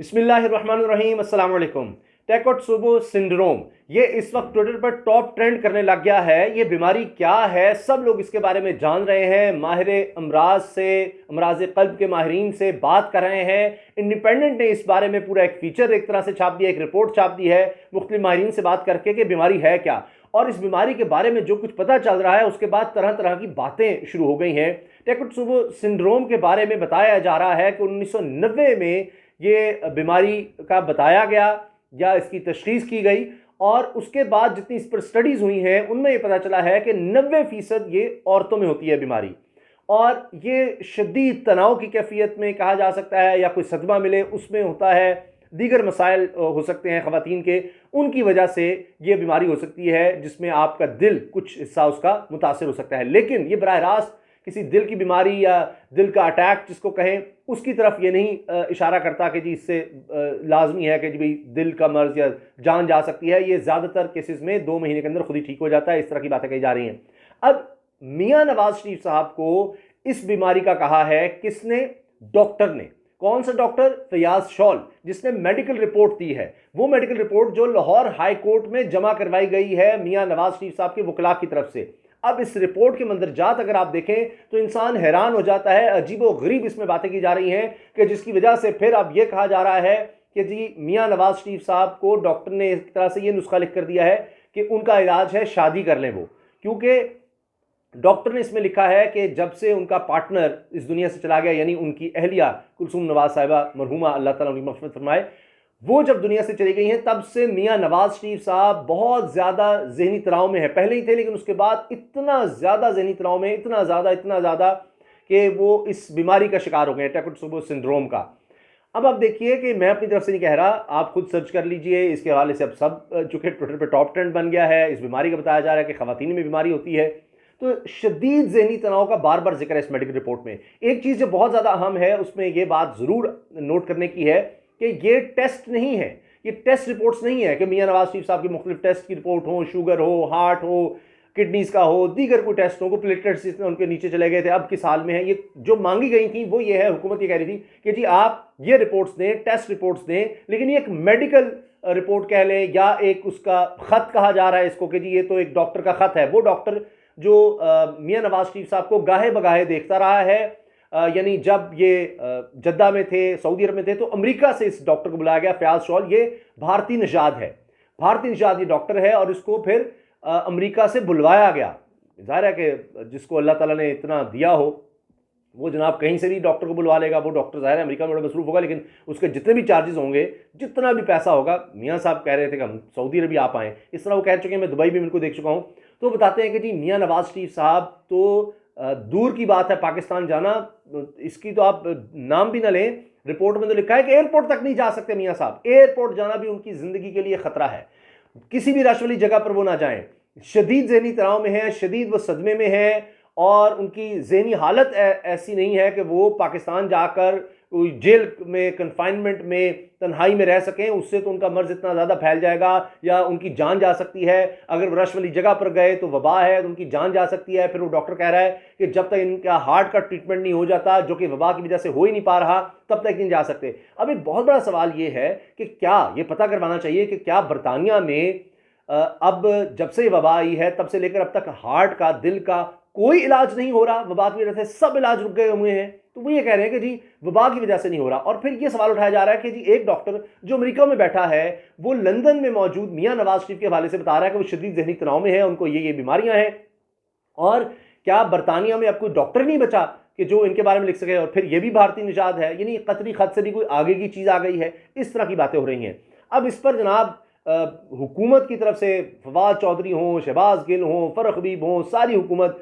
बिस्मिल्लाहिर्रहमानिर्रहीम, अस्सलाम वालेकुम। टैकोत्सुबो सिंड्रोम ये इस वक्त ट्विटर पर टॉप ट्रेंड करने लग गया है। ये बीमारी क्या है, सब लोग इसके बारे में जान रहे हैं। माहिर अमराज से, अमराज क़ल्ब के माहिरीन से बात कर रहे हैं। इंडिपेंडेंट ने इस बारे में पूरा एक फीचर एक तरह से छाप दिया, एक रिपोर्ट छाप दी है मुख्तलिफ माहिरीन से बात करके कि बीमारी है क्या, और इस बीमारी के बारे में जो कुछ पता चल रहा है उसके बाद तरह तरह की बातें शुरू हो गई हैं। टैकोत्सुबो सिंड्रोम के बारे में बताया जा रहा है कि 1990 में ये बीमारी का बताया गया या इसकी तशखीस की गई, और उसके बाद जितनी इस पर स्टडीज़ हुई हैं उनमें ये पता चला है कि 90% ये औरतों में होती है बीमारी, और ये शदीद तनाव की कैफियत में कहा जा सकता है, या कोई सदमा मिले उसमें होता है, दीगर मसाइल हो सकते हैं ख़वातीन के, उनकी वजह से ये बीमारी हो सकती है जिसमें आपका दिल कुछ हिस्सा उसका मुतासर हो सकता है। लेकिन ये बराह रास्त किसी दिल की बीमारी या दिल का अटैक जिसको कहें उसकी तरफ ये नहीं इशारा करता कि जी इससे लाजमी है कि जी भाई दिल का मर्ज या जान जा सकती है। ये ज़्यादातर केसेस में 2 महीने के अंदर खुद ही ठीक हो जाता है। इस तरह की बातें कही जा रही हैं। अब मियां नवाज शरीफ साहब को इस बीमारी का कहा है किसने? डॉक्टर ने। कौन सा डॉक्टर? फयाज शौल, जिसने मेडिकल रिपोर्ट दी है। वो मेडिकल रिपोर्ट जो लाहौर हाई कोर्ट में जमा करवाई गई है मियां नवाज शरीफ साहब के वकला की तरफ से। अब इस रिपोर्ट के मंदरजात अगर आप देखें तो इंसान हैरान हो जाता है। अजीबो गरीब इसमें बातें की जा रही हैं कि जिसकी वजह से फिर अब यह कहा जा रहा है कि जी मियां नवाज शरीफ साहब को डॉक्टर ने एक तरह से ये नुस्खा लिख कर दिया है कि उनका इलाज है शादी कर लें वो, क्योंकि डॉक्टर ने इसमें लिखा है कि जब से उनका पार्टनर इस दुनिया से चला गया, यानी उनकी अहलिया कुलसूम नवाज साहिबा मरहूमा, अल्लाह ताला उनकी मग़फ़िरत फरमाए, वो जब दुनिया से चली गई हैं तब से मियां नवाज शरीफ साहब बहुत ज़्यादा जहनी तनाव में है। पहले ही थे लेकिन उसके बाद इतना ज़्यादा जहनी तनाव में, इतना ज़्यादा कि वो इस बीमारी का शिकार हो गए, टैकोत्सुबो सिंड्रोम का। अब आप देखिए कि मैं अपनी तरफ से नहीं कह रहा, आप खुद सर्च कर लीजिए। इसके हवाले से अब सब चूँकि ट्विटर पर टॉप ट्रेंड बन गया है। इस बीमारी का बताया जा रहा है कि ख़वातीन में बीमारी होती है। तो शदीद ज़हनी तनाव का बार बार जिक्र है इस मेडिकल रिपोर्ट में। एक चीज़ जो बहुत ज़्यादा अहम है उसमें यह बात ज़रूर नोट करने की है कि ये टेस्ट नहीं है, ये टेस्ट रिपोर्ट्स नहीं है कि मियां नवाज शरीफ साहब की मुख्तलिफ टेस्ट की रिपोर्ट हो, शुगर हो, हार्ट हो, किडनीज़ का हो, दीगर कोई टेस्ट हो, को प्लेटलेट्स जितने उनके नीचे चले गए थे अब किस हाल में है। ये जो मांगी गई थी वो ये है, हुकूमत ये कह रही थी कि जी आप ये रिपोर्ट्स दें, टेस्ट रिपोर्ट्स दें, लेकिन ये एक मेडिकल रिपोर्ट कह लें या एक उसका ख़त कहा जा रहा है इसको कि जी ये तो एक डॉक्टर का ख़त है। वो डॉक्टर जो मियां नवाज शरीफ साहब को गाहे बगाहे देखता रहा है, यानी जब ये जद्दा में थे, सऊदी अरब में थे, तो अमेरिका से इस डॉक्टर को बुलाया गया, फयाज शौल। ये भारतीय निजात है, भारतीय निजात ये डॉक्टर है, और इसको फिर अमेरिका से बुलवाया गया। जाहिर है कि जिसको अल्लाह ताला ने इतना दिया हो वो जनाब कहीं से भी डॉक्टर को बुलवा लेगा। वो डॉक्टर ज़ाहिर है अमेरिका में बड़ा मसरूफ़ होगा, लेकिन उसके जितने भी चार्जेस होंगे, जितना भी पैसा होगा, मियाँ साहब कह रहे थे कि हम सऊदी अरब भी आ पाएँ, इस तरह वो कह चुके हैं। मैं दुबई भी उनको देख चुका हूँ। तो बताते हैं कि जी मियाँ नवाज शरीफ साहब तो दूर की बात है पाकिस्तान जाना, इसकी तो आप नाम भी ना लें। रिपोर्ट में तो लिखा है कि एयरपोर्ट तक नहीं जा सकते मियाँ साहब। एयरपोर्ट जाना भी उनकी ज़िंदगी के लिए ख़तरा है। किसी भी रश वाली जगह पर वो ना जाएं। शदीद ज़हनी तनाव में है, शदीद वो सदमे में है, और उनकी ज़हनी हालत ऐसी नहीं है कि वो पाकिस्तान जाकर कोई जेल में, कन्फाइनमेंट में, तन्हाई में रह सकें। उससे तो उनका मर्ज़ इतना ज़्यादा फैल जाएगा या उनकी जान जा सकती है। अगर वो रश वाली जगह पर गए तो वबा है, तो उनकी जान जा सकती है। फिर वो डॉक्टर कह रहा है कि जब तक इनका हार्ट का ट्रीटमेंट नहीं हो जाता, जो कि वबा की वजह से हो ही नहीं पा रहा, तब तक नहीं जा सकते। अब एक बहुत बड़ा सवाल ये है कि क्या ये पता करवाना चाहिए कि क्या बरतानिया में अब जब से वबा आई है तब से लेकर अब तक हार्ट का, दिल का कोई इलाज नहीं हो रहा। वबा की वजह से सब इलाज रुक गए हुए हैं। तो वो ये कह रहे हैं कि जी वबा की वजह से नहीं हो रहा। और फिर ये सवाल उठाया जा रहा है कि जी एक डॉक्टर जो अमेरिका में बैठा है वो लंदन में मौजूद मियां नवाज शरीफ के हवाले से बता रहा है कि वो शदीद ज़हनी तनाव में है, उनको ये बीमारियां हैं। और क्या बरतानिया में अब कोई डॉक्टर नहीं बचा कि जो इनके बारे में लिख सके? और फिर ये भी भारतीय निजात है, यानी कतरी खत से भी कोई आगे की चीज़ आ गई है। इस तरह की बातें हो रही हैं। अब इस पर जनाब हुकूमत की तरफ से फवाद चौधरी हों, शहबाज गिल हों, फ़रख हबीब हों, सारी हुकूमत,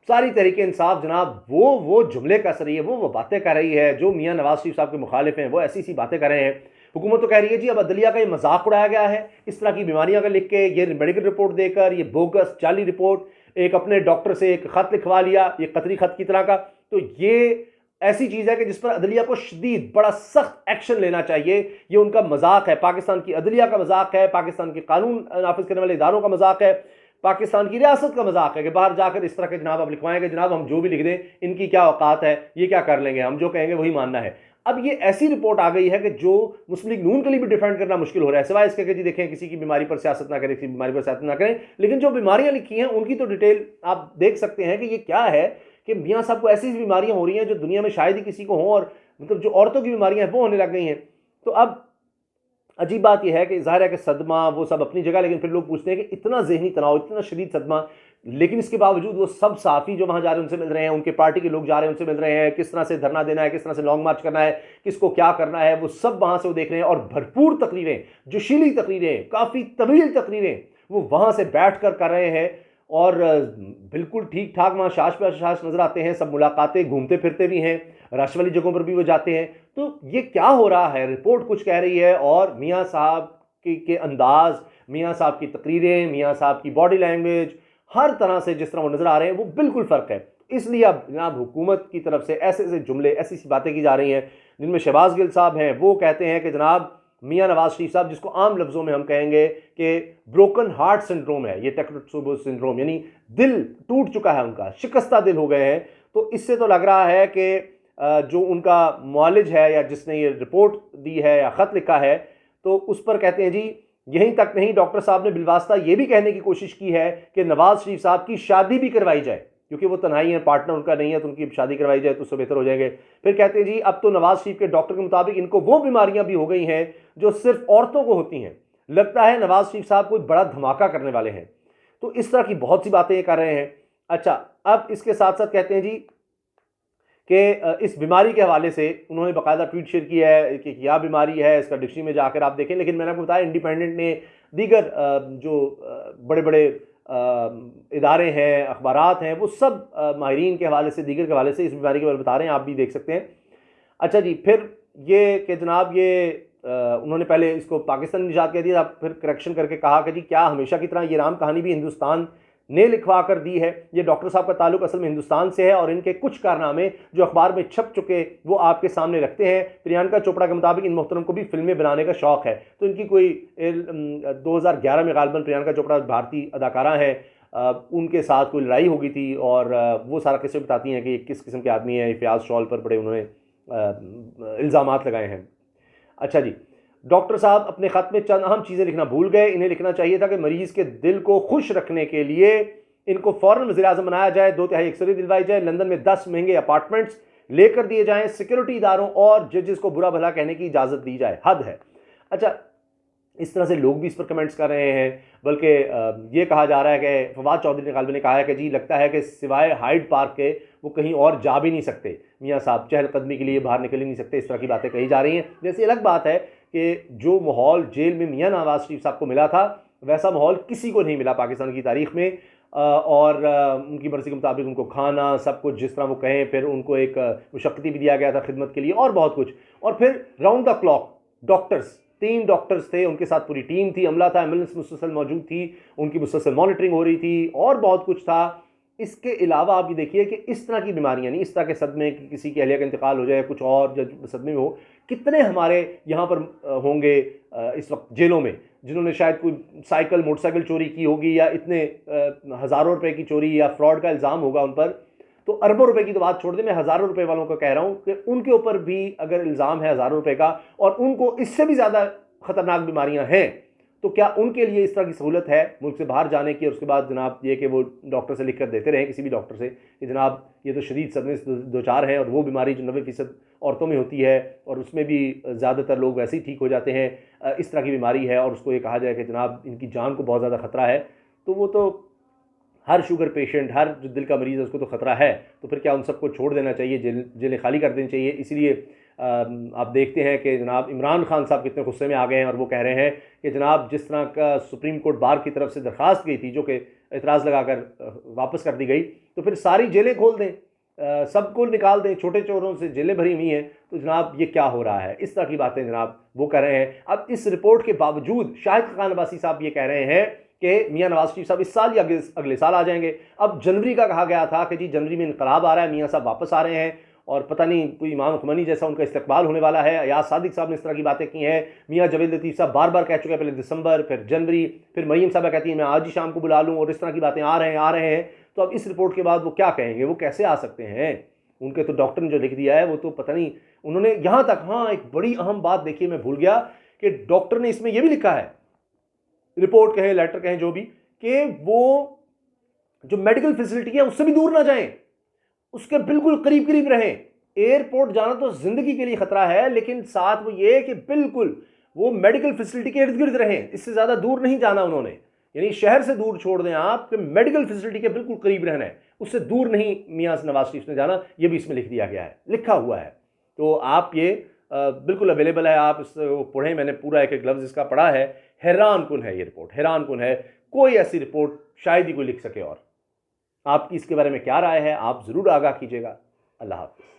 सारी तहरीक इंसाफ जनाब वो जुमले कस रही है, वो बातें कर रही है। जो मियां नवाज शरीफ साहब के मुखालिफ हैं वो ऐसी बातें कर रहे हैं। हुकूमत तो कह रही है जी अब अदलिया का ये मजाक उड़ाया गया है, इस तरह की बीमारियां का लिख के, ये मेडिकल रिपोर्ट देकर, ये बोगस जाली रिपोर्ट, एक अपने डॉक्टर से एक ख़त लिखवा लिया, ये कतरी ख़त की तरह का। तो ये ऐसी चीज़ है कि जिस पर अदलिया को शदीद बड़ा सख्त एक्शन लेना चाहिए। ये उनका मजाक है, पाकिस्तान की अदलिया का मजाक है, पाकिस्तान के कानून नाफिज करने वाले इदारों का मजाक है, पाकिस्तान की रियासत का मजाक है कि बाहर जाकर इस तरह के जनाब आप लिखवाएंगे, जनाब हम जो भी लिख दें इनकी क्या औकात है, ये क्या कर लेंगे, हम जो कहेंगे वही मानना है। अब ये ऐसी रिपोर्ट आ गई है कि जो मुस्लिम लीग नून के लिए भी डिफेंड करना मुश्किल हो रहा है, सिवाय इसके कि जी देखें किसी की बीमारी पर सियासत ना करें, किसी बीमारी पर सियासत ना करें। लेकिन जो बीमारियां लिखी हैं उनकी तो डिटेल आप देख सकते हैं कि ये क्या है कि मियाँ साहब को ऐसी बीमारियां हो रही हैं जो दुनिया में शायद ही किसी को हो, और मतलब जो औरतों की बीमारियां हैं वो होने लग गई हैं। तो अब अजीब बात यह है कि ज़ाहिर है कि सदमा वो सब अपनी जगह, लेकिन फिर लोग पूछते हैं कि इतना जहनी तनाव, इतना शदीद सदमा, लेकिन इसके बावजूद वो सब साफ़ी जो वहाँ जा रहे हैं उनसे मिल रहे हैं, उनके पार्टी के लोग जा रहे हैं उनसे मिल रहे हैं, किस तरह से धरना देना है, किस तरह से लॉन्ग मार्च करना है, किसको क्या करना है, वो सब वहाँ से वो देख रहे हैं। और भरपूर तकरीरें, जोशीली तकरीरें, काफ़ी तवील तकरीरें वो वहाँ से बैठ कर रहे हैं, और बिल्कुल ठीक ठाक वहाँ शाश पे शाश नज़र आते हैं। सब मुलाकातें, घूमते फिरते भी हैं, रश वाली जगहों पर भी वो जाते हैं। तो ये क्या हो रहा है? रिपोर्ट कुछ कह रही है और मियाँ साहब के अंदाज, मियाँ साहब की तकरीरें, मियाँ साहब की बॉडी लैंग्वेज, हर तरह से जिस तरह वो नज़र आ रहे हैं वो बिल्कुल फ़र्क है। इसलिए अब जनाब हुकूमत की तरफ से ऐसे ऐसे जुमले, ऐसी सी बातें की जा रही हैं, जिनमें शहबाज गिल साहब हैं, वो कहते हैं कि जनाब मियाँ नवाज शरीफ साहब, जिसको आम लफ्ज़ों में हम कहेंगे कि ब्रोकन हार्ट सिंड्रोम है, ये टेक्सोबो सिंड्रोम, यानी दिल टूट चुका है उनका, शिकस्ता दिल हो गए हैं। तो इससे तो लग रहा है कि जो उनका मुआलिज है या जिसने ये रिपोर्ट दी है या ख़त लिखा है, तो उस पर कहते हैं जी यहीं तक नहीं, डॉक्टर साहब ने बिलवास्ता ये भी कहने की कोशिश की है कि नवाज शरीफ साहब की शादी भी करवाई जाए, क्योंकि वो तन्हाई है, पार्टनर उनका नहीं है, तो उनकी शादी करवाई जाए तो उससे बेहतर हो जाएंगे। फिर कहते हैं जी अब तो नवाज शरीफ के डॉक्टर के मुताबिक इनको वो बीमारियां भी हो गई हैं जो सिर्फ औरतों को होती हैं, लगता है नवाज शरीफ साहब कोई बड़ा धमाका करने वाले हैं। तो इस तरह की बहुत सी बातें ये कर रहे हैं। अच्छा, अब इसके साथ साथ कहते हैं जी कि इस बीमारी के हवाले से उन्होंने बाकायदा ट्वीट शेयर किया है कि क्या बीमारी है, इसका डिक्शनरी में जाकर आप देखें। लेकिन मैंने आपको बताया इंडिपेंडेंट ने, दीगर जो बड़े बड़े इदारे हैं, अखबारात हैं, वो सब माहिरीन के हवाले से, दीगर के हवाले से इस बीमारी के बारे में बता रहे हैं, आप भी देख सकते हैं। अच्छा जी, फिर ये कि जनाब ये उन्होंने पहले इसको पाकिस्तान ने निजात कह दिया, फिर करेक्शन करके कहा कि जी क्या हमेशा की तरह ये राम कहानी भी हिंदुस्तान ने लिखवा कर दी है। ये डॉक्टर साहब का ताल्लुक असल में हिंदुस्तान से है और इनके कुछ कारनामे जो अखबार में छप चुके वो आपके सामने रखते हैं। प्रियंका चोपड़ा के मुताबिक इन मोहतरम को भी फिल्में बनाने का शौक़ है, तो इनकी कोई 2011 में गालबन प्रियंका चोपड़ा भारतीय अदाकारा हैं, उनके साथ कोई लड़ाई हो गई थी और वो सारा किस्से बताती हैं कि किस किस्म के आदमी हैं। फयाज शॉल पर बड़े उन्होंने इल्ज़ामात लगाए हैं। अच्छा जी, डॉक्टर साहब अपने ख़त में चंद अहम चीज़ें लिखना भूल गए। इन्हें लिखना चाहिए था कि मरीज़ के दिल को खुश रखने के लिए इनको फ़ौरन वज़ीर-ए-आज़म बनाया जाए, 2/3 अक्सरियत दिलवाई जाए, लंदन में 10 महंगे अपार्टमेंट्स लेकर दिए जाएं, सिक्योरिटी इदारों और जजेस को बुरा भला कहने की इजाज़त दी जाए, हद है। अच्छा, इस तरह से लोग भी इस पर कमेंट्स कर रहे हैं, बल्कि ये कहा जा रहा है कि फवाद चौधरी गालिब ने कहा है कि जी लगता है कि सिवाय हाइड पार्क के वो कहीं और जा भी नहीं सकते, मियाँ साहब चहलकदमी के लिए बाहर निकल ही नहीं सकते। इस तरह की बातें कही जा रही हैं। जैसे अलग बात है कि जो माहौल जेल में मियाँ नवाज शरीफ साहब को मिला था, वैसा माहौल किसी को नहीं मिला पाकिस्तान की तारीख में। और उनकी मर्ज़ी के मुताबिक उनको खाना, सब कुछ जिस तरह वो कहें, फिर उनको एक मुशक्क़ती भी दिया गया था खिदमत के लिए और बहुत कुछ। और फिर round the clock doctors, 3 doctors थे, उनके साथ पूरी टीम थी, अमला था, एम्बुलेंस मुसलसल मौजूद थी, उनकी मुसलसल मॉनिटरिंग हो रही थी और बहुत कुछ था। इसके अलावा आप ये देखिए कि इस तरह की बीमारियां नहीं, इस तरह के सदमे कि किसी की अहलिया का इंतकाल हो जाए, कुछ और सदमे में हो, कितने हमारे यहाँ पर होंगे इस वक्त जेलों में जिन्होंने शायद कोई साइकिल मोटरसाइकिल चोरी की होगी या इतने हज़ारों रुपए की चोरी या फ्रॉड का इल्ज़ाम होगा उन पर। तो अरबों रुपए की तो बात छोड़ दें, मैं हज़ारों रुपए वालों को कह रहा हूँ कि उनके ऊपर भी अगर इल्ज़ाम है हज़ारों रुपए का और उनको इससे भी ज़्यादा ख़तरनाक बीमारियां हैं, तो क्या उनके लिए इस तरह की सहूलत है मुल्क से बाहर जाने की? और उसके बाद जनाब ये कि वो डॉक्टर से लिख कर देते रहे, किसी भी डॉक्टर से, कि जनाब ये तो शदीद सदमे से दो चार हैं, और वो बीमारी जो 90% औरतों में होती है और उसमें भी ज़्यादातर लोग वैसे ही ठीक हो जाते हैं, इस तरह की बीमारी है, और उसको ये कहा जाए कि जनाब इनकी जान को बहुत ज़्यादा ख़तरा है, तो वो तो हर शुगर पेशेंट, हर जो दिल का मरीज़ है उसको तो ख़तरा है। तो फिर क्या उन सबको छोड़ देना चाहिए, जेलें खाली कर देनी चाहिए? इसलिए आप देखते हैं कि जनाब इमरान खान साहब कितने गुस्से में आ गए हैं और वो कह रहे हैं कि जनाब जिस तरह का सुप्रीम कोर्ट बार की तरफ से दरख्वास्त गई थी जो कि एतराज़ लगाकर वापस कर दी गई, तो फिर सारी जेलें खोल दें, सबको निकाल दें, छोटे चोरों से जेलें भरी हुई हैं। तो जनाब ये क्या हो रहा है? इस तरह की बातें जनाब वो कर रहे हैं। अब इस रिपोर्ट के बावजूद शाहिद खान अब्बासी साहब ये कह रहे हैं कि मियाँ नवाज शरीफ साहब इस साल या अगले साल आ जाएंगे। अब जनवरी का कहा गया था कि जी जनवरी में इनकलाब आ रहा है, मियाँ साहब वापस आ रहे हैं और पता नहीं कोई इमाम खुमैनी जैसा उनका इस्तकबाल होने वाला है। अयाज सादिक साहब ने इस तरह की बातें की हैं। मियाँ जावेद लतीफ़ साहब बार बार कह चुके हैं, पहले दिसंबर, फिर जनवरी, फिर मरीम साहब कहती हैं मैं आज ही शाम को बुला लूँ, और इस तरह की बातें आ रहे हैं। तो अब इस रिपोर्ट के बाद वो क्या कहेंगे, वो कैसे आ सकते हैं? उनके तो डॉक्टर ने जो लिख दिया है वो तो पता नहीं, उन्होंने यहां तक, हाँ एक बड़ी अहम बात देखिए, मैं भूल गया कि डॉक्टर ने इसमें यह भी लिखा है, रिपोर्ट कहें लेटर कहें जो भी, कि वो जो मेडिकल फैसिलिटी है उससे भी दूर ना जाएं, उसके बिल्कुल करीब करीब रहें। एयरपोर्ट जाना तो जिंदगी के लिए खतरा है, लेकिन साथ वो ये कि बिल्कुल वो मेडिकल फैसिलिटी के इर्द गिर्द रहें, इससे ज्यादा दूर नहीं जाना उन्होंने। यानी शहर से दूर छोड़ दें आप, कि मेडिकल फैसिलिटी के बिल्कुल करीब रहना है, उससे दूर नहीं मियां नवाज शरीफ ने जाना, ये भी इसमें लिख दिया गया है, लिखा हुआ है। तो आप ये बिल्कुल अवेलेबल है, आप इसको पढ़ें, मैंने पूरा एक लफ्ज इसका पढ़ा है। हैरान कुन है ये रिपोर्ट, हैरान कुन है, कोई ऐसी रिपोर्ट शायद ही कोई लिख सके। और आपकी इसके बारे में क्या राय है, आप जरूर आगाह कीजिएगा। अल्लाह हाफिज़।